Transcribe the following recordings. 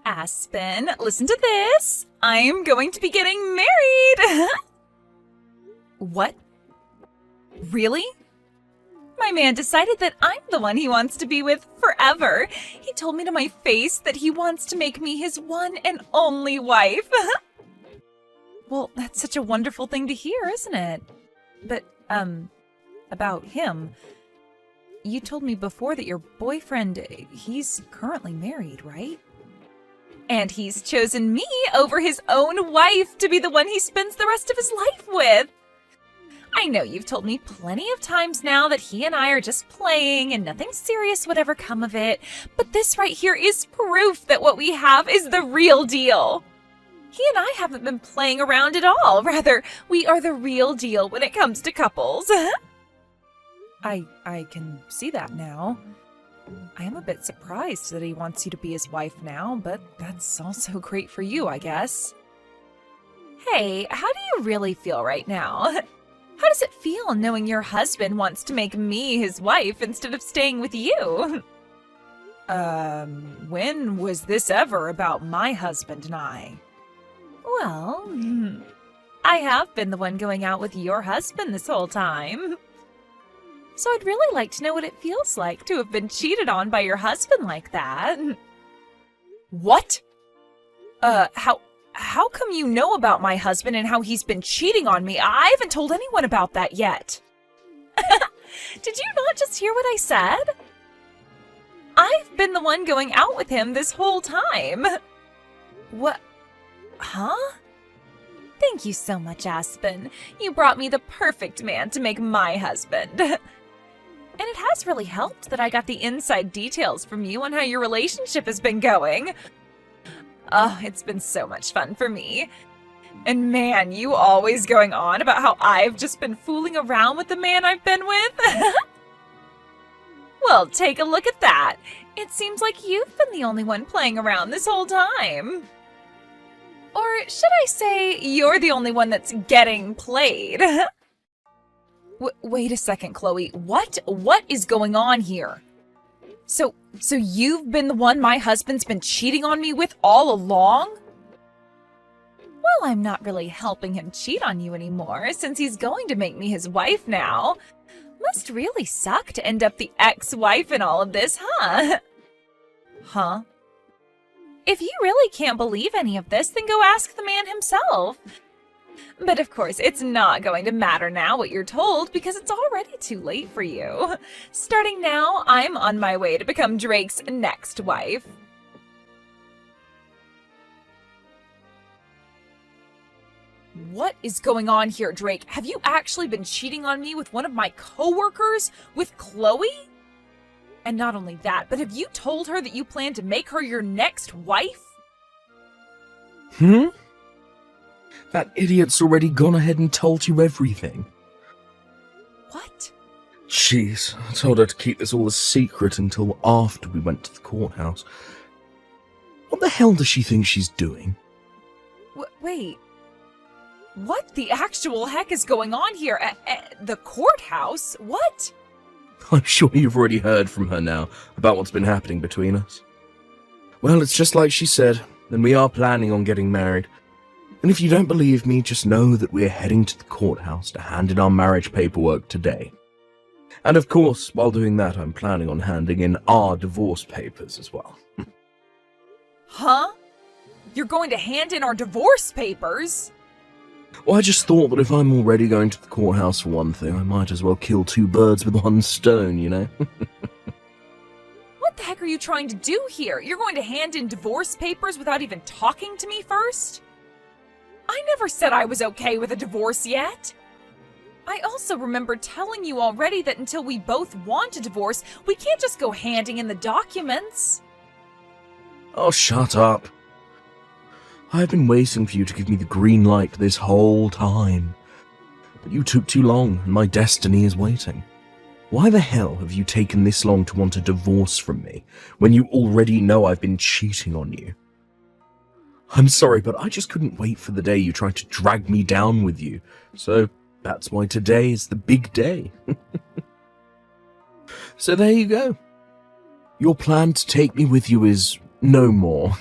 Aspen, listen to this. I'm going to be getting married. What? Really? My man decided that I'm the one he wants to be with forever. He told me to my face that he wants to make me his one and only wife. Well, that's such a wonderful thing to hear, isn't it? But, about him. You told me before that your boyfriend, he's currently married, right? And he's chosen me over his own wife to be the one he spends the rest of his life with. I know you've told me plenty of times now that he and I are just playing and nothing serious would ever come of it, but this right here is proof that what we have is the real deal. He and I haven't been playing around at all. Rather, we are the real deal when it comes to couples. I can see that now. I am a bit surprised that he wants you to be his wife now, but that's also great for you, I guess. Hey, how do you really feel right now? How does it feel knowing your husband wants to make me his wife instead of staying with you? When was this ever about my husband and I? Well, I have been the one going out with your husband this whole time. So I'd really like to know what it feels like to have been cheated on by your husband like that. What? How come you know about my husband and how he's been cheating on me? I haven't told anyone about that yet. Did you not just hear what I said? I've been the one going out with him this whole time. What? Huh? Thank you so much, Aspen. You brought me the perfect man to make my husband. And it has really helped that I got the inside details from you on how your relationship has been going. Oh, it's been so much fun for me. And man, you always going on about how I've just been fooling around with the man I've been with. Well, take a look at that. It seems like you've been the only one playing around this whole time. Or should I say, you're the only one that's getting played. Wait a second, Chloe. What? What is going on here? So you've been the one my husband's been cheating on me with all along? Well, I'm not really helping him cheat on you anymore, since he's going to make me his wife now. Must really suck to end up the ex-wife in all of this, huh? Huh? If you really can't believe any of this, then go ask the man himself. But of course, it's not going to matter now what you're told because it's already too late for you. Starting now, I'm on my way to become Drake's next wife. What is going on here, Drake? Have you actually been cheating on me with one of my coworkers? With Chloe? And not only that, but have you told her that you plan to make her your next wife? That idiot's already gone ahead and told you everything. What? Jeez, I told her to keep this all a secret until after we went to the courthouse. What the hell does she think she's doing? Wait. What the actual heck is going on here? At the courthouse? What? I'm sure you've already heard from her now about what's been happening between us. Well, it's just like she said, and we are planning on getting married. And if you don't believe me, just know that we're heading to the courthouse to hand in our marriage paperwork today. And of course, while doing that, I'm planning on handing in our divorce papers as well. Huh? You're going to hand in our divorce papers? Well, I just thought that if I'm already going to the courthouse for one thing, I might as well kill two birds with one stone, you know? What the heck are you trying to do here? You're going to hand in divorce papers without even talking to me first? I never said I was okay with a divorce yet. I also remember telling you already that until we both want a divorce, we can't just go handing in the documents. Oh, shut up. I've been waiting for you to give me the green light this whole time. But you took too long, and my destiny is waiting. Why the hell have you taken this long to want a divorce from me, when you already know I've been cheating on you? I'm sorry, but I just couldn't wait for the day you tried to drag me down with you. So that's why today is the big day. So there you go. Your plan to take me with you is no more.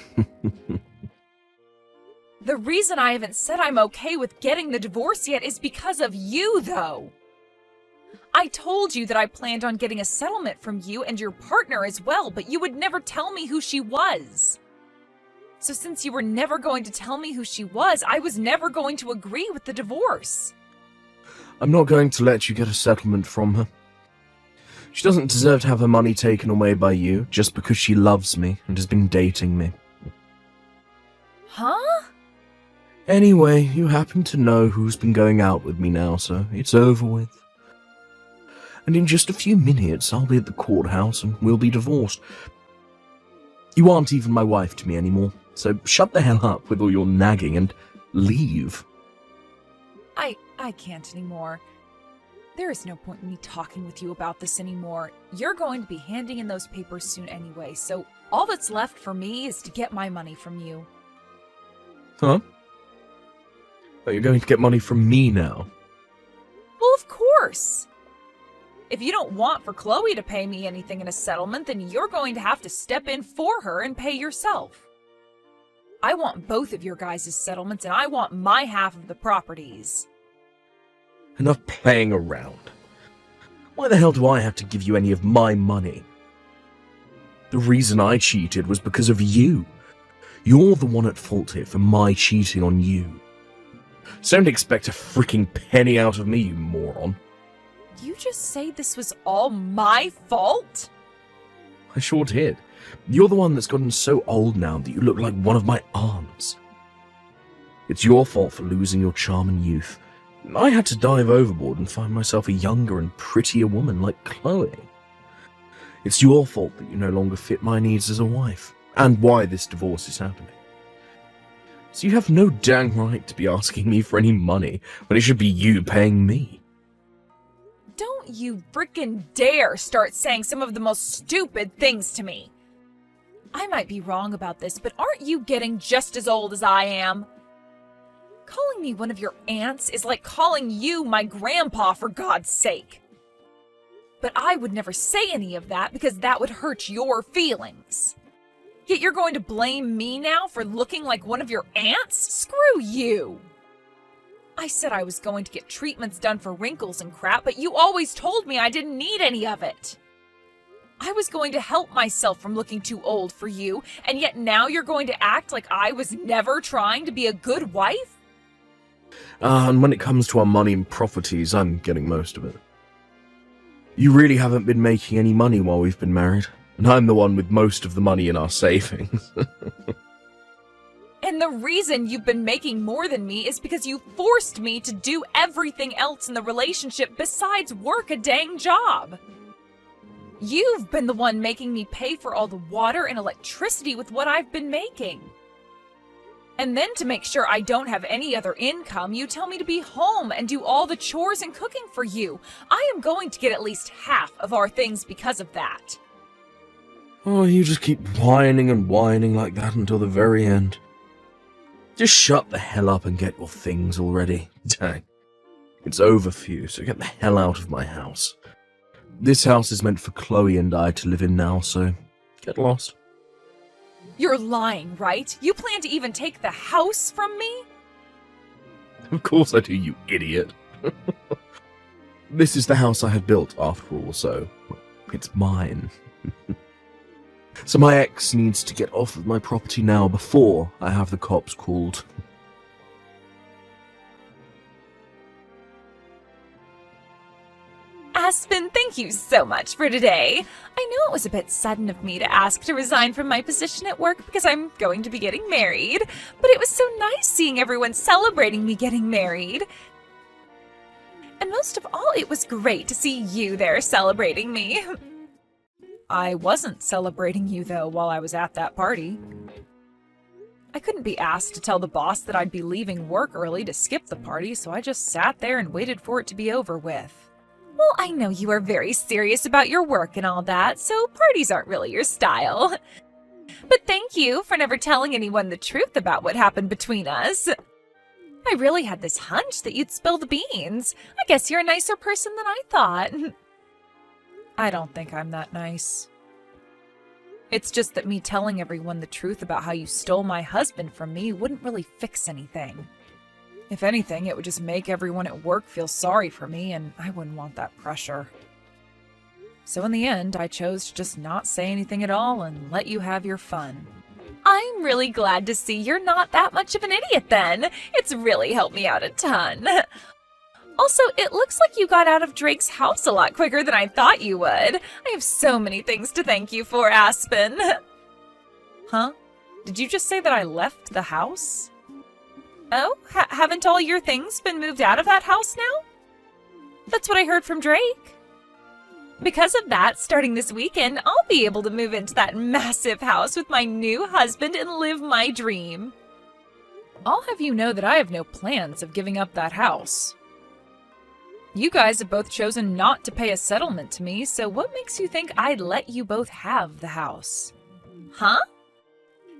The reason I haven't said I'm okay with getting the divorce yet is because of you, though. I told you that I planned on getting a settlement from you and your partner as well, but you would never tell me who she was. So since you were never going to tell me who she was, I was never going to agree with the divorce. I'm not going to let you get a settlement from her. She doesn't deserve to have her money taken away by you just because she loves me and has been dating me. Huh? Anyway, you happen to know who's been going out with me now, so it's over with. And in just a few minutes, I'll be at the courthouse and we'll be divorced. You aren't even my wife to me anymore, so shut the hell up with all your nagging and leave. I can't anymore. There is no point in me talking with you about this anymore. You're going to be handing in those papers soon anyway, so all that's left for me is to get my money from you. Huh? Oh, you're going to get money from me now? Well, of course. If you don't want for Chloe to pay me anything in a settlement, then you're going to have to step in for her and pay yourself. I want both of your guys' settlements, and I want my half of the properties. Enough playing around. Why the hell do I have to give you any of my money? The reason I cheated was because of you. You're the one at fault here for my cheating on you. So don't expect a freaking penny out of me, you moron. You just say this was all my fault? I sure did. You're the one that's gotten so old now that you look like one of my aunts. It's your fault for losing your charm and youth. I had to dive overboard and find myself a younger and prettier woman like Chloe. It's your fault that you no longer fit my needs as a wife, and why this divorce is happening. So you have no dang right to be asking me for any money when it should be you paying me. Don't you frickin' dare start saying some of the most stupid things to me. I might be wrong about this, but aren't you getting just as old as I am? Calling me one of your aunts is like calling you my grandpa, for God's sake. But I would never say any of that because that would hurt your feelings. Yet you're going to blame me now for looking like one of your aunts? Screw you! I said I was going to get treatments done for wrinkles and crap, but you always told me I didn't need any of it. I was going to help myself from looking too old for you, and yet now you're going to act like I was never trying to be a good wife? And when it comes to our money and properties, I'm getting most of it. You really haven't been making any money while we've been married, and I'm the one with most of the money in our savings. And the reason you've been making more than me is because you forced me to do everything else in the relationship besides work a dang job. You've been the one making me pay for all the water and electricity with what I've been making. And then to make sure I don't have any other income, you tell me to be home and do all the chores and cooking for you. I am going to get at least half of our things because of that. Oh, you just keep whining and whining like that until the very end. Just shut the hell up and get your things already. Dang. It's over for you, so get the hell out of my house. This house is meant for Chloe and I to live in now, so get lost. You're lying, right? You plan to even take the house from me? Of course I do, you idiot. This is the house I have built, after all, so it's mine. So my ex needs to get off of my property now before I have the cops called. Aspen, thank you so much for today. I know it was a bit sudden of me to ask to resign from my position at work because I'm going to be getting married, but it was so nice seeing everyone celebrating me getting married. And most of all, it was great to see you there celebrating me. I wasn't celebrating you, though, while I was at that party. I couldn't be asked to tell the boss that I'd be leaving work early to skip the party, so I just sat there and waited for it to be over with. Well, I know you are very serious about your work and all that, so parties aren't really your style. But thank you for never telling anyone the truth about what happened between us. I really had this hunch that you'd spill the beans. I guess you're a nicer person than I thought. I don't think I'm that nice. It's just that me telling everyone the truth about how you stole my husband from me wouldn't really fix anything. If anything, it would just make everyone at work feel sorry for me, and I wouldn't want that pressure. So in the end, I chose to just not say anything at all and let you have your fun. I'm really glad to see you're not that much of an idiot then. It's really helped me out a ton. Also, it looks like you got out of Drake's house a lot quicker than I thought you would. I have so many things to thank you for, Aspen. Huh? Did you just say that I left the house? Oh, haven't all your things been moved out of that house now? That's what I heard from Drake. Because of that, starting this weekend, I'll be able to move into that massive house with my new husband and live my dream. I'll have you know that I have no plans of giving up that house. You guys have both chosen not to pay a settlement to me, so what makes you think I'd let you both have the house? Huh?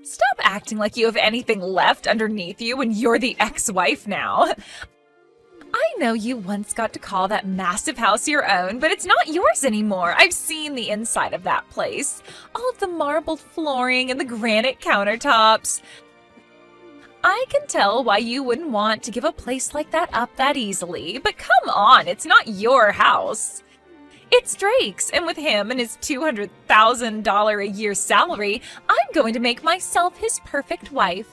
Stop acting like you have anything left underneath you when you're the ex-wife now. I know you once got to call that massive house your own, but it's not yours anymore. I've seen the inside of that place. All of the marbled flooring and the granite countertops. I can tell why you wouldn't want to give a place like that up that easily, but come on, it's not your house. It's Drake's, and with him and his $200,000 a year salary, I'm going to make myself his perfect wife.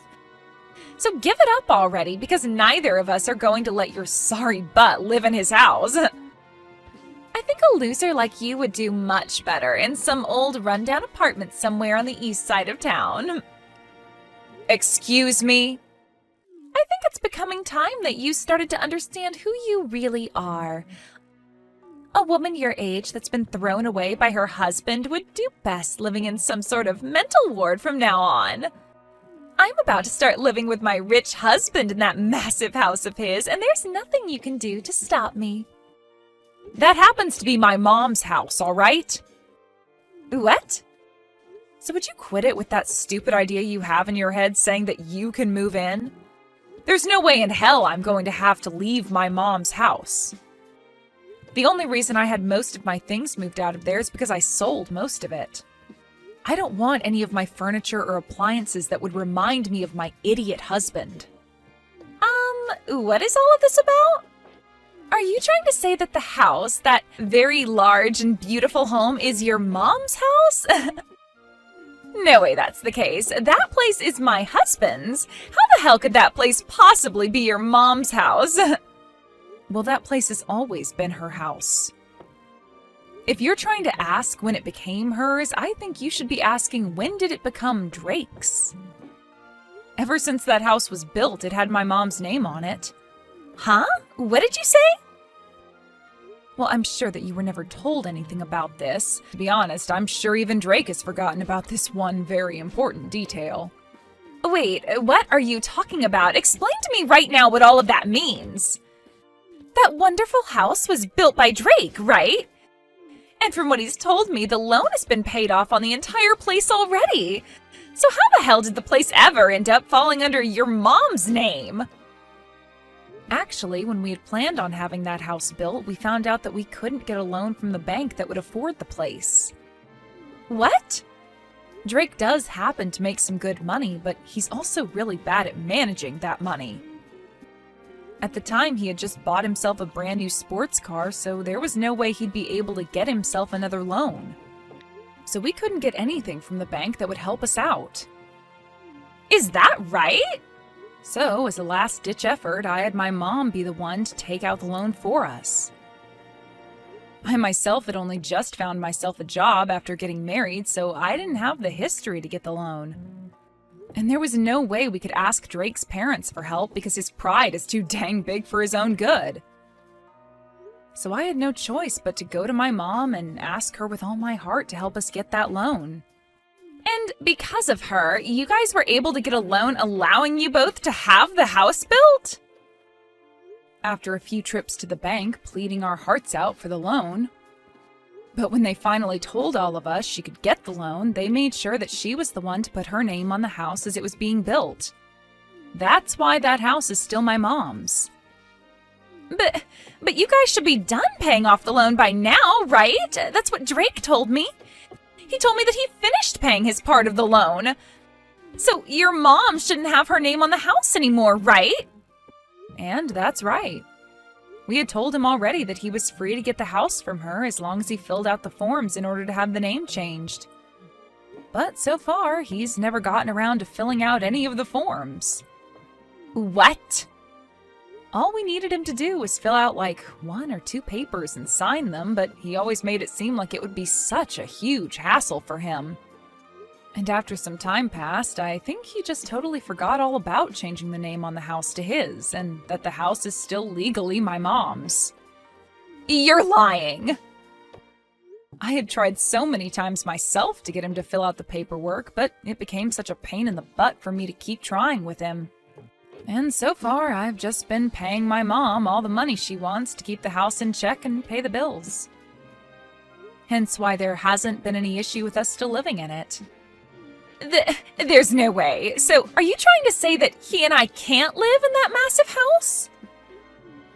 So give it up already, because neither of us are going to let your sorry butt live in his house. I think a loser like you would do much better in some old rundown apartment somewhere on the east side of town. Excuse me? I think it's becoming time that you started to understand who you really are. A woman your age that's been thrown away by her husband would do best living in some sort of mental ward from now on. I'm about to start living with my rich husband in that massive house of his, and there's nothing you can do to stop me. That happens to be my mom's house, all right? What? So would you quit it with that stupid idea you have in your head saying that you can move in? There's no way in hell I'm going to have to leave my mom's house. The only reason I had most of my things moved out of there is because I sold most of it. I don't want any of my furniture or appliances that would remind me of my idiot husband. What is all of this about? Are you trying to say that the house, that very large and beautiful home, is your mom's house? No way that's the case. That place is my husband's. How the hell could that place possibly be your mom's house? Well, that place has always been her house. If you're trying to ask when it became hers, I think you should be asking when did it become Drake's? Ever since that house was built, it had my mom's name on it. Huh? What did you say? Well, I'm sure that you were never told anything about this. To be honest, I'm sure even Drake has forgotten about this one very important detail. Wait, what are you talking about? Explain to me right now what all of that means. That wonderful house was built by Drake, right? And from what he's told me, the loan has been paid off on the entire place already. So how the hell did the place ever end up falling under your mom's name? Actually, when we had planned on having that house built, we found out that we couldn't get a loan from the bank that would afford the place. What? Drake does happen to make some good money, but he's also really bad at managing that money. At the time, he had just bought himself a brand new sports car, so there was no way he'd be able to get himself another loan. So we couldn't get anything from the bank that would help us out. Is that right? So, as a last-ditch effort, I had my mom be the one to take out the loan for us. I myself had only just found myself a job after getting married, so I didn't have the history to get the loan. And there was no way we could ask Drake's parents for help because his pride is too dang big for his own good. So I had no choice but to go to my mom and ask her with all my heart to help us get that loan. And because of her, you guys were able to get a loan allowing you both to have the house built? After a few trips to the bank, pleading our hearts out for the loan. But when they finally told all of us she could get the loan, they made sure that she was the one to put her name on the house as it was being built. That's why that house is still my mom's. But you guys should be done paying off the loan by now, right? That's what Drake told me. He told me that he finished paying his part of the loan. So your mom shouldn't have her name on the house anymore, right? And that's right. We had told him already that he was free to get the house from her as long as he filled out the forms in order to have the name changed. But so far, he's never gotten around to filling out any of the forms. What? All we needed him to do was fill out like 1 or 2 papers and sign them, but he always made it seem like it would be such a huge hassle for him. And after some time passed, I think he just totally forgot all about changing the name on the house to his, and that the house is still legally my mom's. You're lying! I had tried so many times myself to get him to fill out the paperwork, but it became such a pain in the butt for me to keep trying with him. And so far, I've just been paying my mom all the money she wants to keep the house in check and pay the bills. Hence why there hasn't been any issue with us still living in it. There's no way. So, are you trying to say that he and I can't live in that massive house?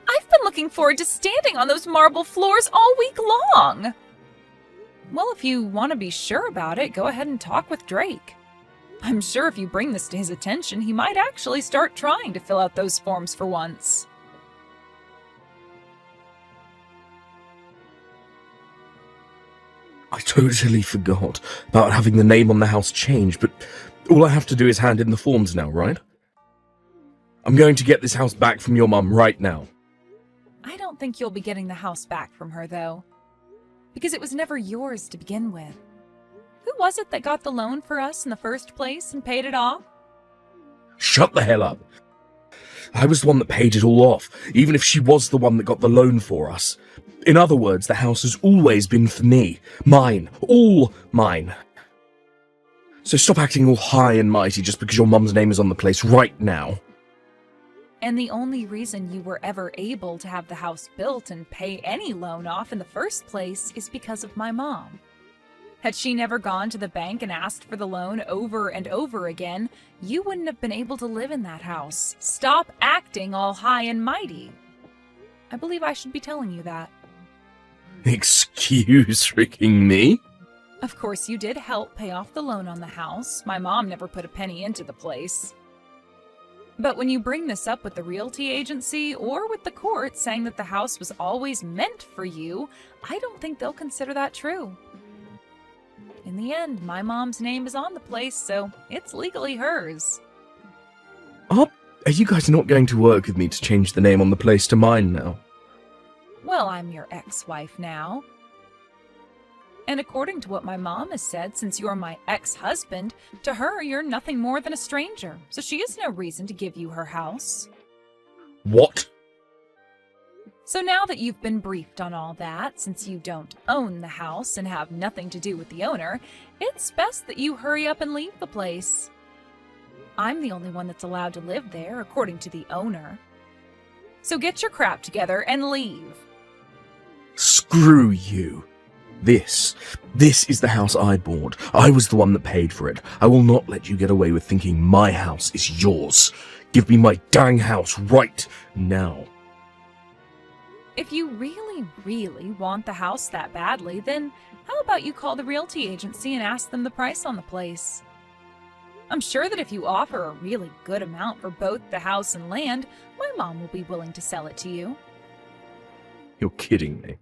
I've been looking forward to standing on those marble floors all week long. Well, if you want to be sure about it, go ahead and talk with Drake. I'm sure if you bring this to his attention, he might actually start trying to fill out those forms for once. I totally forgot about having the name on the house changed, but all I have to do is hand in the forms now, right? I'm going to get this house back from your mum right now. I don't think you'll be getting the house back from her, though. Because it was never yours to begin with. Who was it that got the loan for us in the first place and paid it off? Shut the hell up. I was the one that paid it all off, even if she was the one that got the loan for us. In other words, the house has always been for me. Mine. All mine. So stop acting all high and mighty just because your mum's name is on the place right now. And the only reason you were ever able to have the house built and pay any loan off in the first place is because of my mom. Had she never gone to the bank and asked for the loan over and over again, you wouldn't have been able to live in that house. Stop acting all high and mighty. I believe I should be telling you that. Excuse freaking me? Of course, you did help pay off the loan on the house. My mom never put a penny into the place. But when you bring this up with the realty agency or with the court saying that the house was always meant for you, I don't think they'll consider that true. In the end, my mom's name is on the place, so it's legally hers. Are you guys not going to work with me to change the name on the place to mine now? Well, I'm your ex-wife now. And according to what my mom has said, since you're my ex-husband, to her you're nothing more than a stranger, so she has no reason to give you her house. What? So now that you've been briefed on all that, since you don't own the house and have nothing to do with the owner, it's best that you hurry up and leave the place. I'm the only one that's allowed to live there, according to the owner. So get your crap together and leave. Screw you. This is the house I bought. I was the one that paid for it. I will not let you get away with thinking my house is yours. Give me my dang house right now. If you really, really want the house that badly, then how about you call the realty agency and ask them the price on the place? I'm sure that if you offer a really good amount for both the house and land, my mom will be willing to sell it to you. You're kidding me.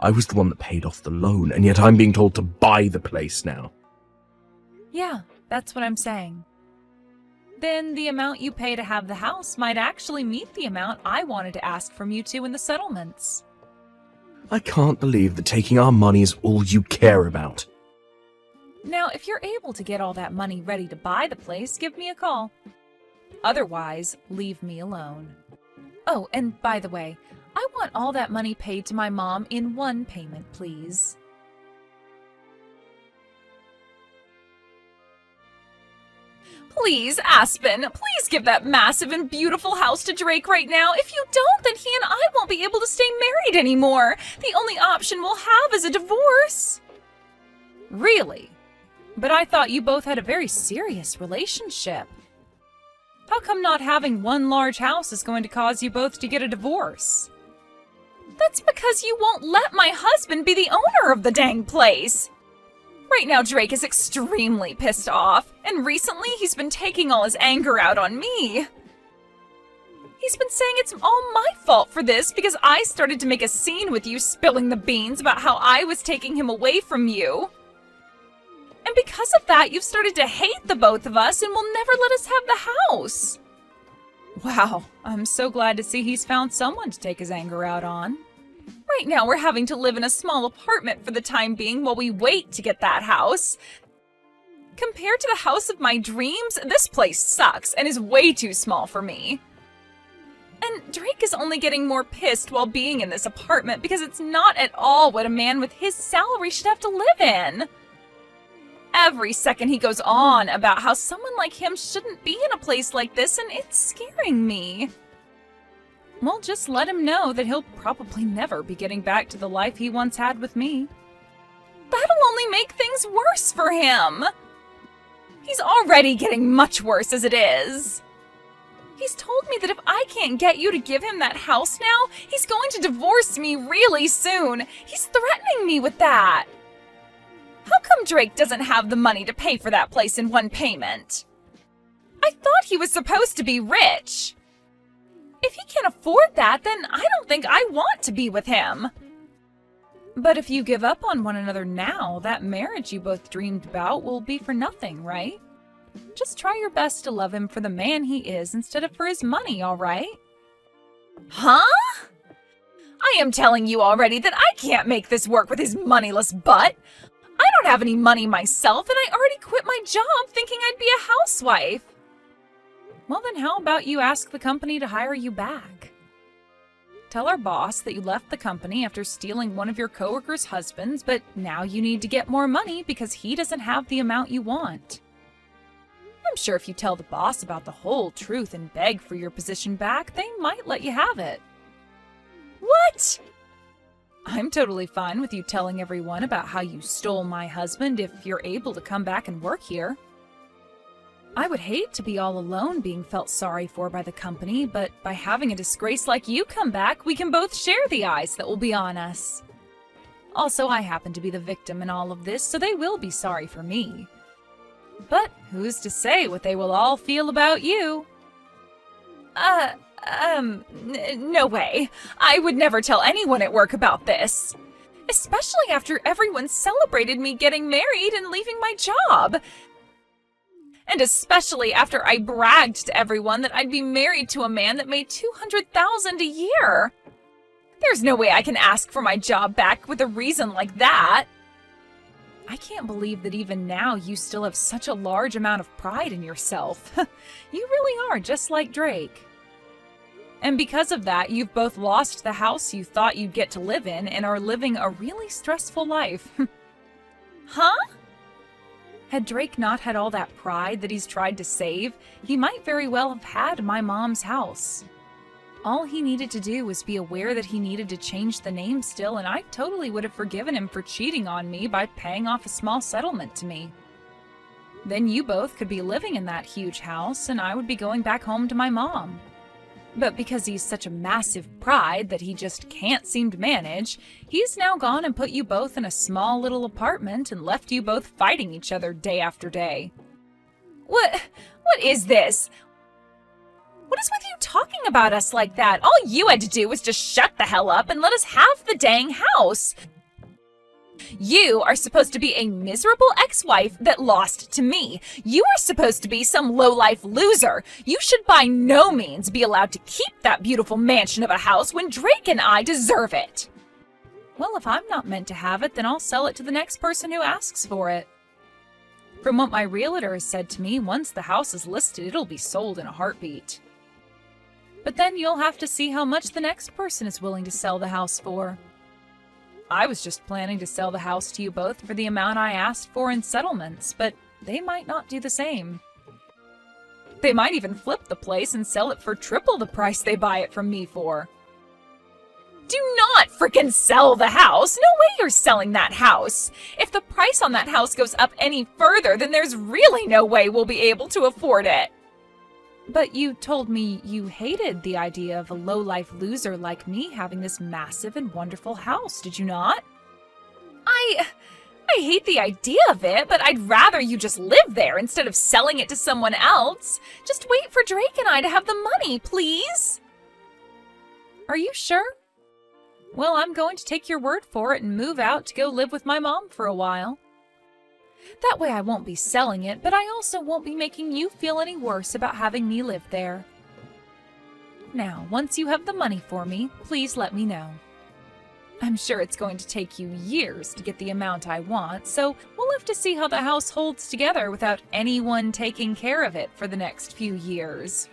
I was the one that paid off the loan, and yet I'm being told to buy the place now. Yeah, that's what I'm saying. Then the amount you pay to have the house might actually meet the amount I wanted to ask from you two in the settlements. I can't believe that taking our money is all you care about. Now, if you're able to get all that money ready to buy the place, give me a call. Otherwise, leave me alone. Oh, and by the way, I want all that money paid to my mom in one payment, please. Please, Aspen, please give that massive and beautiful house to Drake right now. If you don't, then he and I won't be able to stay married anymore. The only option we'll have is a divorce. Really? But I thought you both had a very serious relationship. How come not having one large house is going to cause you both to get a divorce? That's because you won't let my husband be the owner of the dang place. Right now, Drake is extremely pissed off, and recently he's been taking all his anger out on me. He's been saying it's all my fault for this because I started to make a scene with you spilling the beans about how I was taking him away from you. And because of that, you've started to hate the both of us and will never let us have the house. Wow, I'm so glad to see he's found someone to take his anger out on. Right now, we're having to live in a small apartment for the time being while we wait to get that house. Compared to the house of my dreams, this place sucks and is way too small for me. And Drake is only getting more pissed while being in this apartment because it's not at all what a man with his salary should have to live in. Every second he goes on about how someone like him shouldn't be in a place like this, and it's scaring me. Well, just let him know that he'll probably never be getting back to the life he once had with me. That'll only make things worse for him. He's already getting much worse as it is. He's told me that if I can't get you to give him that house now, he's going to divorce me really soon. He's threatening me with that. How come Drake doesn't have the money to pay for that place in one payment? I thought he was supposed to be rich. If he can't afford that, then I don't think I want to be with him. But if you give up on one another now, that marriage you both dreamed about will be for nothing, right? Just try your best to love him for the man he is instead of for his money, all right? Huh? I am telling you already that I can't make this work with his moneyless butt. I don't have any money myself, and I already quit my job thinking I'd be a housewife. Well, then how about you ask the company to hire you back? Tell our boss that you left the company after stealing one of your coworkers' husbands, but now you need to get more money because he doesn't have the amount you want. I'm sure if you tell the boss about the whole truth and beg for your position back, they might let you have it. What? I'm totally fine with you telling everyone about how you stole my husband if you're able to come back and work here. I would hate to be all alone being felt sorry for by the company, but by having a disgrace like you come back, we can both share the eyes that will be on us. Also, I happen to be the victim in all of this, so they will be sorry for me. But who's to say what they will all feel about you? No way. I would never tell anyone at work about this. Especially after everyone celebrated me getting married and leaving my job. And especially after I bragged to everyone that I'd be married to a man that made $200,000 a year. There's no way I can ask for my job back with a reason like that. I can't believe that even now you still have such a large amount of pride in yourself. You really are just like Drake. And because of that, you've both lost the house you thought you'd get to live in and are living a really stressful life. Huh? Had Drake not had all that pride that he's tried to save, he might very well have had my mom's house. All he needed to do was be aware that he needed to change the name still, and I totally would have forgiven him for cheating on me by paying off a small settlement to me. Then you both could be living in that huge house, and I would be going back home to my mom. But because he's such a massive pride that he just can't seem to manage, he's now gone and put you both in a small little apartment and left you both fighting each other day after day. What is this? What is with you talking about us like that? All you had to do was just shut the hell up and let us have the dang house. You are supposed to be a miserable ex-wife that lost to me. You are supposed to be some low-life loser. You should by no means be allowed to keep that beautiful mansion of a house when Drake and I deserve it. Well, if I'm not meant to have it, then I'll sell it to the next person who asks for it. From what my realtor has said to me, once the house is listed, it'll be sold in a heartbeat. But then you'll have to see how much the next person is willing to sell the house for. I was just planning to sell the house to you both for the amount I asked for in settlements, but they might not do the same. They might even flip the place and sell it for triple the price they buy it from me for. Do not frickin' sell the house! No way you're selling that house! If the price on that house goes up any further, then there's really no way we'll be able to afford it. But you told me you hated the idea of a low-life loser like me having this massive and wonderful house, did you not? I I hate the idea of it, but I'd rather you just live there instead of selling it to someone else. Just wait for Drake and I to have the money, please. Are you sure? Well, I'm going to take your word for it and move out to go live with my mom for a while. That way I won't be selling it, but I also won't be making you feel any worse about having me live there. Now, once you have the money for me, please let me know. I'm sure it's going to take you years to get the amount I want, so we'll have to see how the house holds together without anyone taking care of it for the next few years.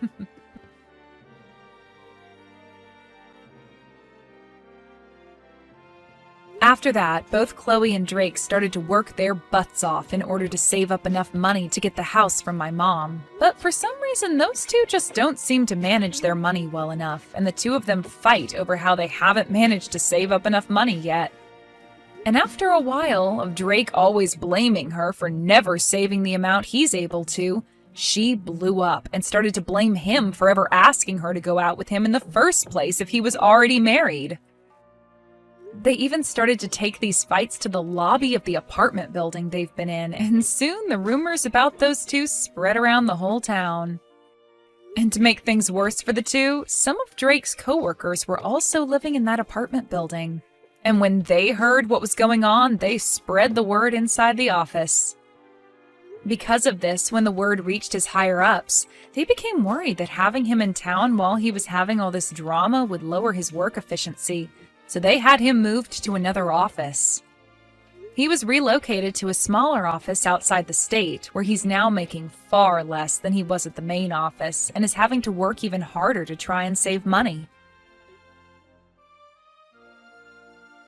After that, both Chloe and Drake started to work their butts off in order to save up enough money to get the house from my mom. But for some reason, those two just don't seem to manage their money well enough, and the two of them fight over how they haven't managed to save up enough money yet. And after a while of Drake always blaming her for never saving the amount he's able to, she blew up and started to blame him for ever asking her to go out with him in the first place if he was already married. They even started to take these fights to the lobby of the apartment building they've been in, and soon the rumors about those two spread around the whole town. And to make things worse for the two, some of Drake's coworkers were also living in that apartment building. And when they heard what was going on, they spread the word inside the office. Because of this, when the word reached his higher-ups, they became worried that having him in town while he was having all this drama would lower his work efficiency. So they had him moved to another office. He was relocated to a smaller office outside the state, where he's now making far less than he was at the main office and is having to work even harder to try and save money.